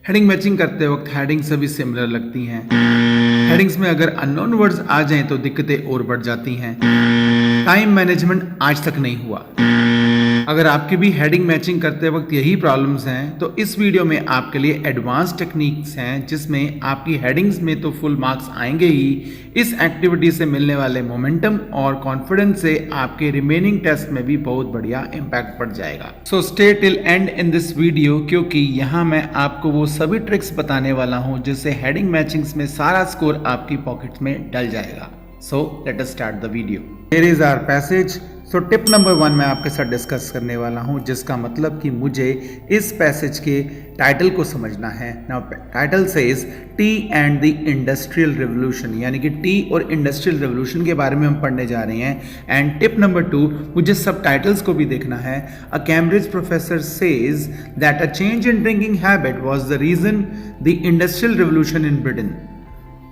Heading matching करते वक्त heading सभी सिमिलर लगती हैं। हेडिंग्स में अगर अननोन वर्ड्स आ जाएं तो दिक्कतें और बढ़ जाती हैं। टाइम मैनेजमेंट आज तक नहीं हुआ। अगर आपकी भी हेडिंग मैचिंग करते वक्त यही प्रॉब्लम्स हैं तो इस वीडियो में आपके लिए एडवांस टेक्निक्स हैं जिसमें आपकी हेडिंग्स में तो फुल मार्क्स आएंगे ही, इस एक्टिविटी से मिलने वाले मोमेंटम और कॉन्फिडेंस से आपके रिमेनिंग टेस्ट में भी बहुत बढ़िया इम्पैक्ट पड़ जाएगा। So stay till and in this video, क्योंकि यहाँ मैं आपको वो सभी ट्रिक्स बताने वाला हूँ जिससे हेडिंग मैचिंग्स में सारा स्कोर आपकी पॉकेट में डल जाएगा। So let us start the video. Here is our passage. So tip number 1 मैं आपके साथ डिस्कस करने वाला हूं, जिसका मतलब कि मुझे इस पैसेज के टाइटल को समझना है। Now title says T and the industrial revolution, यानी कि टी और इंडस्ट्रियल रिवोल्यूशन के बारे में हम पढ़ने जा रहे हैं। एंड टिप नंबर 2, मुझे सब टाइटल्स को भी देखना है। A Cambridge professor says that a change in drinking habit was the reason the industrial revolution in Britain.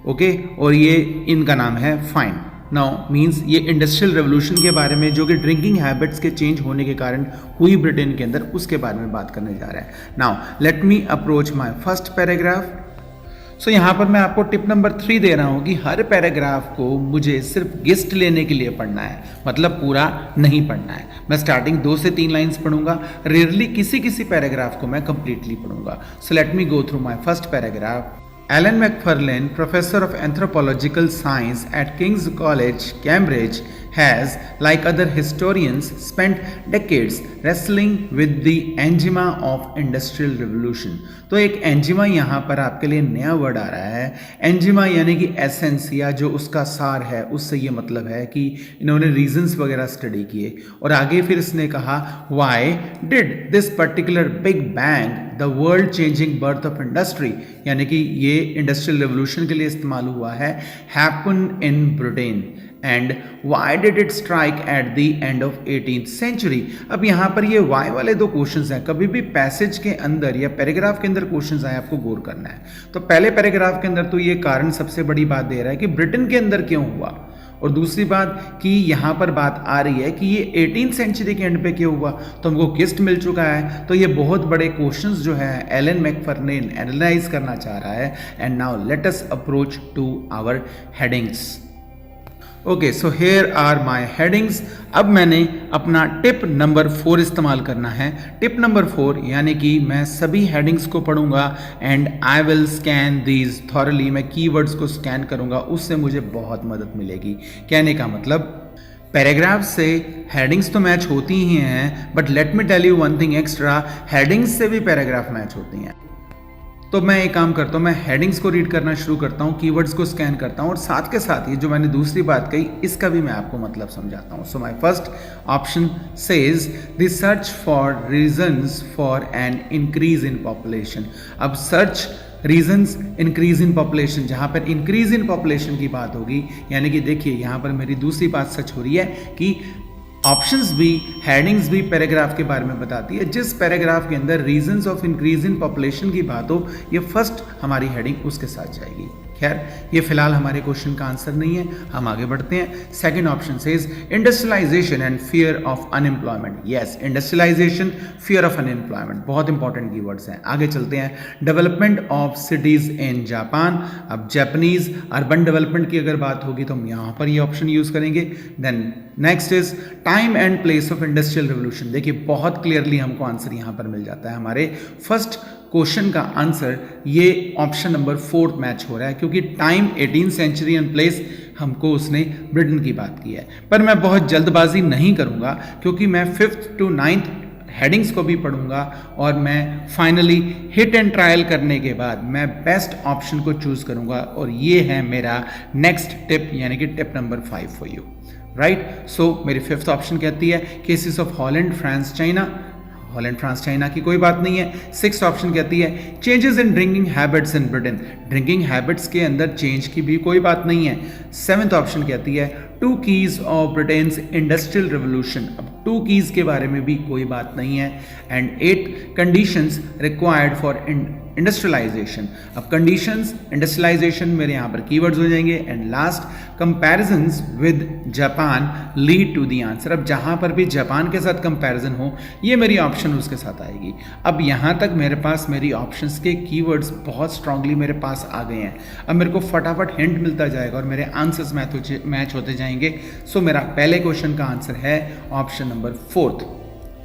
Okay, और ये इनका नाम है फाइन। नाउ मीन्स ये इंडस्ट्रियल रेवोल्यूशन के बारे में जो कि ड्रिंकिंग हैबिट्स के चेंज होने के कारण हुई ब्रिटेन के अंदर, उसके बारे में बात करने जा रहा है। Now let me approach my first paragraph. So यहाँ पर मैं आपको टिप नंबर 3 दे रहा हूँ कि हर पैराग्राफ को मुझे सिर्फ गेस्ट लेने के लिए पढ़ना है, मतलब पूरा नहीं पढ़ना है। मैं स्टार्टिंग 2 से 3 लाइन्स पढ़ूंगा, रेयरली किसी पैराग्राफ को मैं कंप्लीटली पढ़ूंगा। So let me go through my first paragraph. Alan Macfarlane, professor of anthropological science at King's College, Cambridge, has, like other historians, spent decades wrestling with the angina of industrial revolution. तो एक एंजिमा यहाँ पर आपके लिए नया word आ रहा है। एंजिमा यानी कि एसेंस, या जो उसका सार है, उससे ये मतलब है कि इन्होंने रीजंस वगैरह स्टडी किए और आगे फिर इसने कहा why did this particular big bang the world changing birth of industry, यानी कि ये इंडस्ट्रियल रेवोल्यूशन के लिए इस्तेमाल हुआ है, happen in Britain and why did it strike at the end of 18th century. अब यहाँ पर ये वाई वाले 2 क्वेश्चंस हैं। कभी भी पैसेज के अंदर या पैराग्राफ के अंदर क्वेश्चंस आए, आपको गौर करना है। तो पहले पैराग्राफ के अंदर तो ये कारण सबसे बड़ी बात दे रहा है कि ब्रिटेन के अंदर क्यों हुआ, और दूसरी बात कि यहाँ पर बात आ रही है कि ये 18th सेंचुरी के एंड पे क्यों हुआ। तो हमको गिस्ट मिल चुका है, तो ये बहुत बड़े क्वेश्चंस जो है एलन मैकफर्लेन एनालाइज करना चाह रहा है। And now let us approach to our headings. Okay, so here are my headings. अब मैंने अपना टिप नंबर 4 इस्तेमाल करना है। टिप नंबर 4 यानी कि मैं सभी हेडिंग्स को पढ़ूंगा and I will scan these thoroughly. मैं कीवर्ड्स को स्कैन करूंगा, उससे मुझे बहुत मदद मिलेगी। कहने का मतलब पैराग्राफ से हेडिंग्स तो मैच होती ही हैं, but let me tell you one thing extra, headings से भी पैराग्राफ मैच होती हैं। तो मैं एक काम करता हूँ, मैं हेडिंग्स को रीड करना शुरू करता हूँ, कीवर्ड्स को स्कैन करता हूँ और साथ के साथ ये जो मैंने दूसरी बात कही इसका भी मैं आपको मतलब समझाता हूँ। So my first option says the search for reasons for an increase in population. अब search reasons increase in population, जहाँ पर इंक्रीज इन पॉपुलेशन की बात होगी, यानी कि देखिए यहाँ पर मेरी दूसरी बात सच हो रही है कि ऑप्शंस भी हेडिंग्स भी पैराग्राफ के बारे में बताती है। जिस पैराग्राफ के अंदर reasons of increase in population की बात हो, ये फर्स्ट हमारी हेडिंग उसके साथ जाएगी। खैर, ये फिलहाल हमारे क्वेश्चन का आंसर नहीं है, हम आगे बढ़ते हैं। Second option says industrialisation and fear of unemployment. Yes, industrialisation, fear of unemployment बहुत इंपॉर्टेंट कीवर्ड्स हैं। आगे चलते हैं। Development of cities in Japan. अब जापानीज अर्बन डेवलपमेंट की अगर बात होगी तो हम यहाँ पर ये ऑप्शन यूज करेंगे। Then next is time and place of industrial revolution. देखिए बहुत क्लियरली हमको आंसर यहाँ पर मिल जाता है। हमारे फर्स्ट क्वेश्चन का आंसर ये ऑप्शन नंबर 4 मैच हो रहा है, क्योंकि time 18th century and place हमको उसने ब्रिटेन की बात की है। पर मैं बहुत जल्दबाजी नहीं करूंगा, क्योंकि मैं 5th to 9th हेडिंग्स को भी पढ़ूंगा और मैं फाइनली हिट एंड ट्रायल करने के बाद मैं बेस्ट ऑप्शन को चूज करूंगा, और ये है मेरा नेक्स्ट टिप, यानी कि tip number 5 for you. Right, so मेरी 5th ऑप्शन कहती है cases of Holland France China. Holland France China की कोई बात नहीं है। 6th ऑप्शन कहती है changes in drinking habits in Britain. Drinking habits के अंदर चेंज की भी कोई बात नहीं है। 7th ऑप्शन कहती है 2 keys of Britain's industrial revolution. अब 2 कीज के बारे में भी कोई बात नहीं है। And 8 conditions required for industrialisation. अब कंडीशंस इंडस्ट्रियलाइजेशन मेरे यहाँ पर कीवर्ड्स हो जाएंगे। And last comparisons with Japan lead to the answer. अब जहाँ पर भी जापान के साथ कंपैरिजन हो ये मेरी ऑप्शन उसके साथ आएगी। अब यहाँ तक मेरे पास मेरी ऑप्शंस के कीवर्ड्स बहुत स्ट्रांगली मेरे पास आ गए हैं। अब मेरे को फटाफट हिंट मिलता जाएगा और मेरे आंसर्स मैच होते जाएंगे। सो मेरा पहले क्वेश्चन का आंसर है option number 4।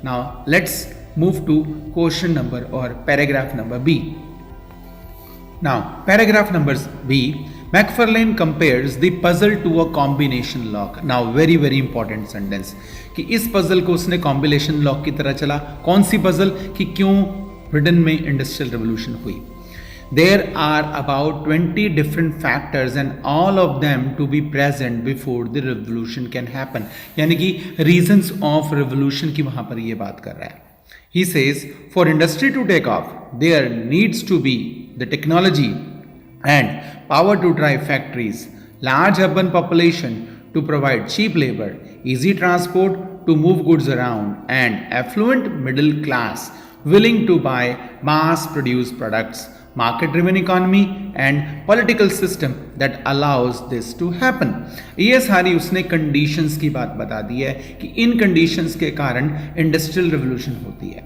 Now let's move to question number or paragraph number B. Now paragraph number B, Macfarlane compares the puzzle to a combination lock. Now very important sentence कि इस puzzle को उसने combination lock की तरह चला। कौन सी puzzle कि क्यों ब्रिटेन में इंडस्ट्रियल रेवोल्यूशन हुई। There are about 20 different factors and all of them to be present before the revolution can happen. यानी कि reasons of revolution की वहां पर ये बात कर रहा है। He says, for industry to take off, there needs to be the technology and power to drive factories, large urban population to provide cheap labor, easy transport to move goods around, and affluent middle class willing to buy mass-produced products, market-driven economy and political system that allows this to happen. ये सारी उसने conditions की बात बता दी है कि इन conditions के कारण इंडस्ट्रियल रेवोल्यूशन होती है।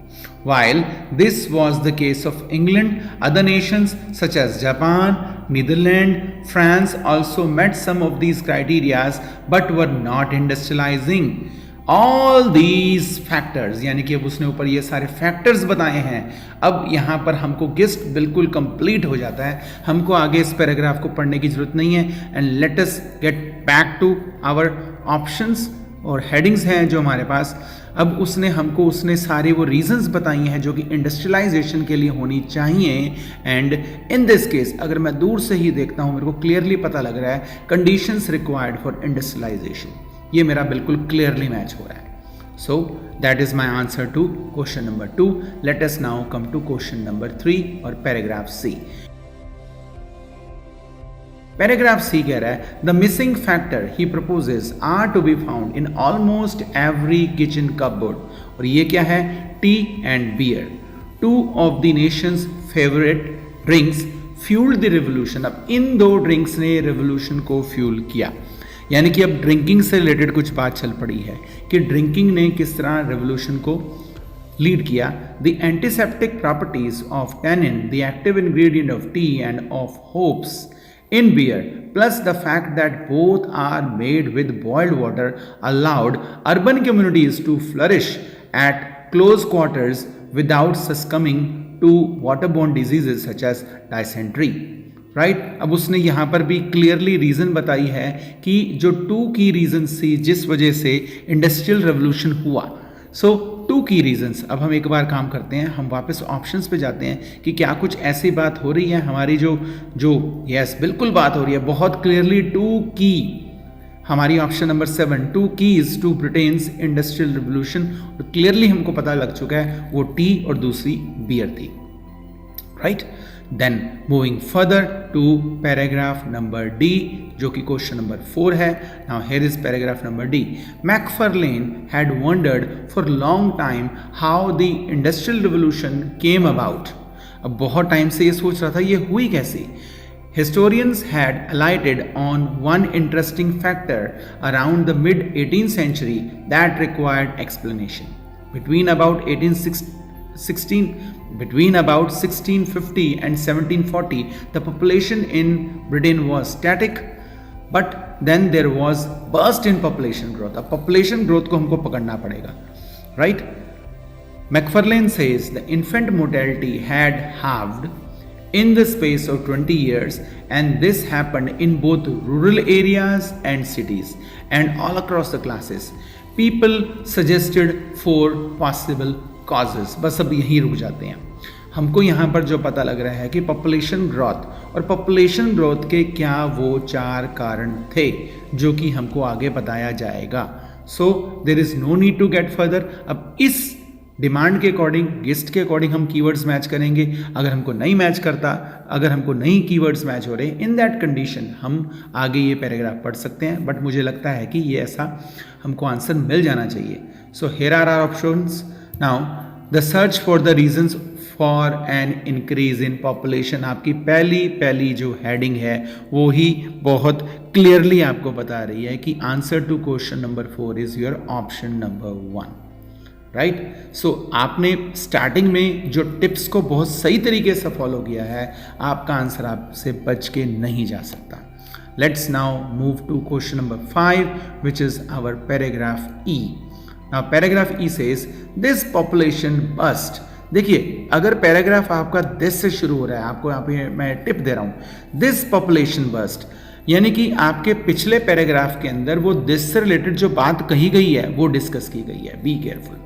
While this was the case of England, other nations such as Japan, Netherlands, France also met some of these criteria but were not industrializing. All these factors, यानी कि अब उसने ऊपर ये सारे फैक्टर्स बताए हैं। अब यहाँ पर हमको गेस्ट बिल्कुल कंप्लीट हो जाता है, हमको आगे इस पैराग्राफ को पढ़ने की जरूरत नहीं है। And let us get back to our options और हेडिंग्स हैं जो हमारे पास। अब उसने सारे वो रीजंस बताई हैं जो कि इंडस्ट्रियलाइजेशन के लिए होनी चाहिए। एंड इन दिस केस अगर मैं दूर से ही देखता हूँ मेरे को क्लियरली पता लग रहा है कंडीशंस रिक्वायर्ड फॉर इंडस्ट्रियलाइजेशन, ये मेरा बिल्कुल क्लियरली मैच हो रहा है। So that is my answer to question number 2। Let us now come to question number 3 और पैराग्राफ सी। पैराग्राफ सी कह रहा है the missing factor he proposes are to be found in almost every kitchen cupboard. और ये क्या है? Tea and beer, 2 of the nation's favourite drinks fuelled the revolution. अब इन 2 ड्रिंक्स ने रेवोल्यूशन को फ्यूल किया, यानी कि अब ड्रिंकिंग से रिलेटेड कुछ बात चल पड़ी है कि ड्रिंकिंग ने किस तरह रेवोल्यूशन को लीड किया। The antiseptic properties of tannin, the active ingredient of T end of hopes in beer, plus the fact that both are made with boiled water, allowed urban communities to flourish at close quarters without succumbing to waterborne diseases such as dysentery. Right अब उसने यहाँ पर भी clearly reason बताई है कि जो 2 की रीजन थी जिस वजह से इंडस्ट्रियल रेवोल्यूशन हुआ। सो 2 की रीजंस। अब हम एक बार काम करते हैं, हम वापस ऑप्शंस पे जाते हैं कि क्या कुछ ऐसी बात हो रही है हमारी जो यस बिल्कुल बात हो रही है बहुत क्लियरली। 2 की हमारी option number 7, 2 keys to Britain's industrial revolution, clearly हमको पता लग चुका है वो टी और दूसरी बियर थी। Right then moving further to paragraph number D जो कि क्वेश्चन नंबर 4 है। Now here is paragraph number D. Macfarlane had wondered for long time how the industrial revolution came about. अब बहुत टाइम से ये सोच रहा था ये हुई कैसे। Historians had alighted on one interesting factor around the mid 18th century that required explanation. Between about 1650 and 1740, the population in Britain was static, but then there was burst in population growth. अब population growth को हमको पकड़ना पड़ेगा, right? Macfarlane says the infant mortality had halved in the space of 20 years, and this happened in both rural areas and cities and all across the classes. People suggested 4 possible causes. बस अब यहीं रुक जाते हैं। हमको यहाँ पर जो पता लग रहा है कि पॉपुलेशन ग्रोथ और पॉपुलेशन ग्रोथ के क्या वो 4 कारण थे जो कि हमको आगे बताया जाएगा। So there is no need to get further. अब इस डिमांड के अकॉर्डिंग गेस्ट के अकॉर्डिंग हम कीवर्ड्स मैच करेंगे। अगर हमको नहीं मैच करता, अगर हमको नहीं कीवर्ड्स मैच हो रहे, इन दैट कंडीशन हम आगे ये पैराग्राफ पढ़ सकते हैं। बट मुझे लगता है कि ये ऐसा हमको आंसर मिल जाना चाहिए। So here are our options. Now the search for the reasons for an increase in population, आपकी पहली जो हेडिंग है वो ही बहुत क्लियरली आपको बता रही है कि answer to question number 4 is your option number 1, right. So आपने स्टार्टिंग में जो टिप्स को बहुत सही तरीके से फॉलो किया है, आपका आंसर आपसे बच के नहीं जा सकता। Let's now move to question number 5 which is our paragraph E. Now paragraph E says this population bust. देखिए अगर पैराग्राफ आपका दिस से शुरू हो रहा है, आपको यहाँ पे मैं टिप दे रहा हूँ, दिस पॉपुलेशन बस्ट, यानी कि आपके पिछले पैराग्राफ के अंदर वो दिस से रिलेटेड जो बात कही गई है वो डिस्कस की गई है। बी केयरफुल,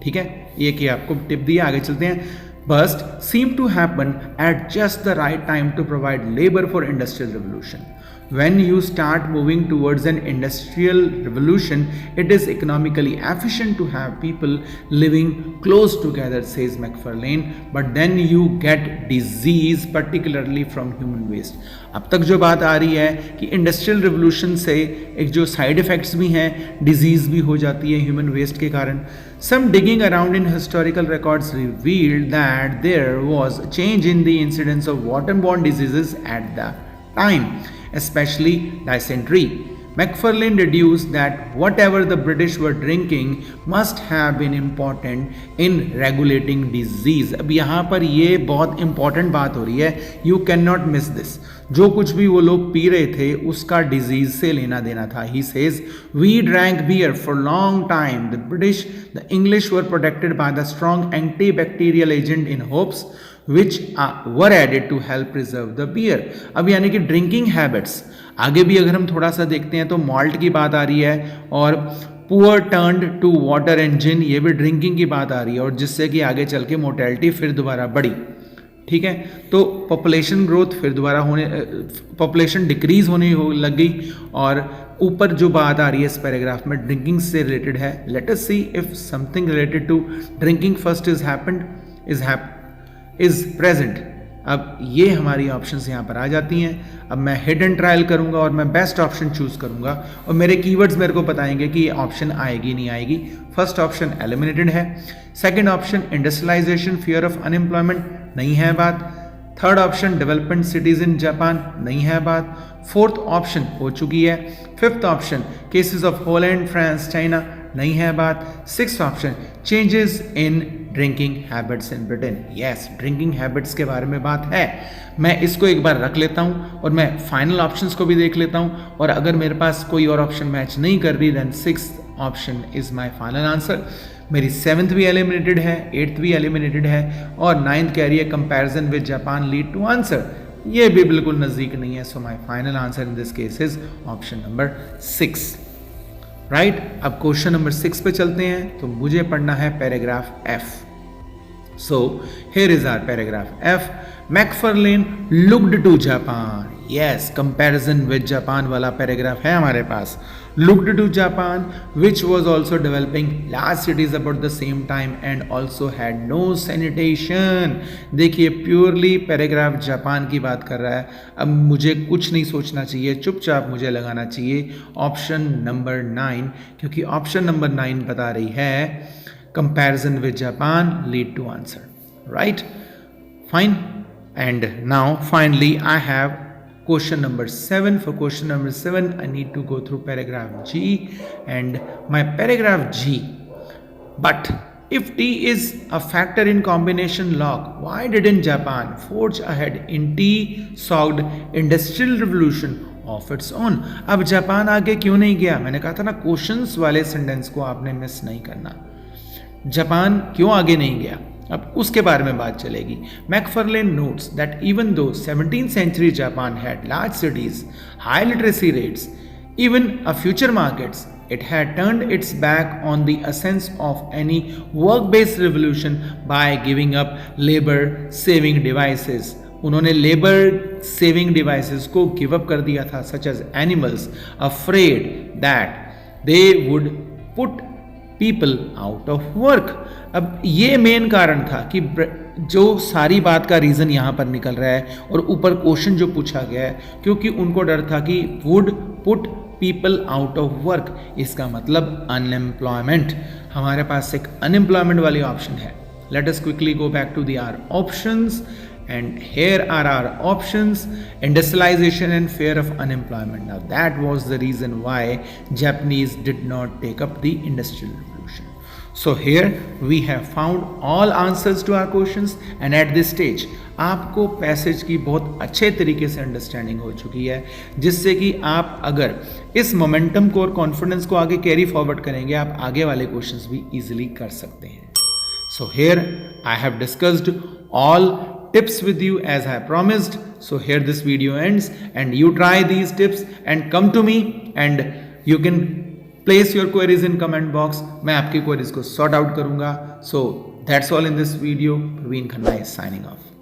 ठीक है, ये कि आपको टिप दिया। आगे चलते हैं। Bust seem to happen at just the right time to provide labour for industrial revolution. When you start moving towards an industrial revolution, it is economically efficient to have people living close together, says Macfarlane. But then you get disease, particularly from human waste. अब तक जो बात आ रही है कि industrial revolution से एक जो साइड इफेक्ट्स भी हैं, डिजीज भी हो जाती है ह्यूमन वेस्ट के कारण। Some digging around in historical records revealed that there was a change in the incidence of waterborne diseases at the time, especially dysentery. Macfarlane deduced that whatever the British were drinking must have been important in regulating disease. अब यहाँ पर ये बहुत important बात हो रही है, you cannot miss this. जो कुछ भी वो लोग पी रहे थे उसका डिजीज से लेना देना था। He says, we drank beer for long time. The English were protected by the strong antibacterial agent in hopes which were added to help preserve the beer. अब यानी कि ड्रिंकिंग हैबिट्स, आगे भी अगर हम थोड़ा सा देखते हैं तो मॉल्ट की बात आ रही है और poor turned to water engine, ये भी ड्रिंकिंग की बात आ रही है और जिससे कि आगे चल के मोर्टेलिटी फिर दोबारा बढ़ी, ठीक है। तो पॉपुलेशन ग्रोथ फिर दोबारा होने, पॉपुलेशन डिक्रीज होने लग गई और ऊपर जो बात आ रही है इस पैराग्राफ में ड्रिंकिंग से रिलेटेड है। Let us see if something related to drinking first is present. अब ये हमारी ऑप्शंस यहाँ पर आ जाती हैं। अब मैं हिट एंड ट्रायल करूँगा और मैं बेस्ट ऑप्शन चूज करूँगा और मेरे कीवर्ड्स मेरे को बताएंगे कि ये ऑप्शन आएगी नहीं आएगी। फर्स्ट ऑप्शन एलिमिनेटेड है, second option industrialisation fear of unemployment नहीं है बात, third option development cities in Japan नहीं है बात, फोर्थ ऑप्शन हो चुकी है, fifth option cases of Holland France China नहीं है बात, sixth option changes in drinking habits in Britain. Yes, drinking habits के बारे में बात है। मैं इसको एक बार रख लेता हूँ और मैं फाइनल ऑप्शंस को भी देख लेता हूँ और अगर मेरे पास कोई और ऑप्शन मैच नहीं कर रही then sixth option is my final answer. मेरी सेवन्थ भी एलिमिनेटेड है, एट्थ भी एलिमिनेटेड है और नाइन्थ कह रही है comparison with Japan lead to answer, ये भी बिल्कुल नज़दीक नहीं है। So my final answer in this case is option number 6, right. अब क्वेश्चन नंबर 6 पे चलते हैं। तो मुझे पढ़ना है paragraph F. So here is our paragraph F. Macfarlane looked to Japan, yes, comparison with Japan वाला पैराग्राफ है हमारे पास। Looked to Japan which was also developing large cities about the same time and also had no sanitation. देखिए purely paragraph Japan की बात कर रहा है। अब मुझे कुछ नहीं सोचना चाहिए, चुपचाप मुझे लगाना चाहिए ऑप्शन नंबर 9, क्योंकि ऑप्शन नंबर 9 बता रही है comparison with Japan lead to answer, right, fine. And now finally I have question number 7. For question number 7 I need to go through paragraph G and my paragraph G. But if tea is a factor in combination lock, why didn't Japan forge ahead in tea-soaked industrial revolution of its own? अब Japan आगे क्यों नहीं गया? मैंने कहा था ना questions वाले सेंटेंस को आपने मिस नहीं करना। जापान क्यों आगे नहीं गया, अब उसके बारे में बात चलेगी। McFarlane notes that even though 17th century Japan had large cities, high literacy rates, even a future markets, it had turned its back on the essence of any work-based revolution by giving up labor-saving devices. उन्होंने labour saving devices को give up कर दिया था, such as animals, afraid that they would put people out of work. अब ये main कारण था कि जो सारी बात का रीज़न यहाँ पर निकल रहा है और ऊपर क्वेश्चन जो पूछा गया है, क्योंकि उनको डर था कि would put people out of work, इसका मतलब अनएम्प्लॉयमेंट। हमारे पास एक अनएम्प्लॉयमेंट वाली ऑप्शन है। Let us quickly go back to our options and here are our options: industrialization and fear of unemployment. Now that was the reason why Japanese did not take up the industrial revolution. So here we have found all answers to our questions, and at this stage आपको passage की बहुत अच्छे तरीके से understanding हो चुकी है, जिससे कि आप अगर इस मोमेंटम को और कॉन्फिडेंस को आगे कैरी फॉरवर्ड करेंगे, आप आगे वाले क्वेश्चंस भी इजीली कर सकते हैं। So here I have discussed all tips with you as I promised. So here this video ends, and you try these tips and come to me, and you can place your queries in comment box. मैं आपकी queries को sort out करूँगा. So that's all in this video. Praveen Khanna is signing off.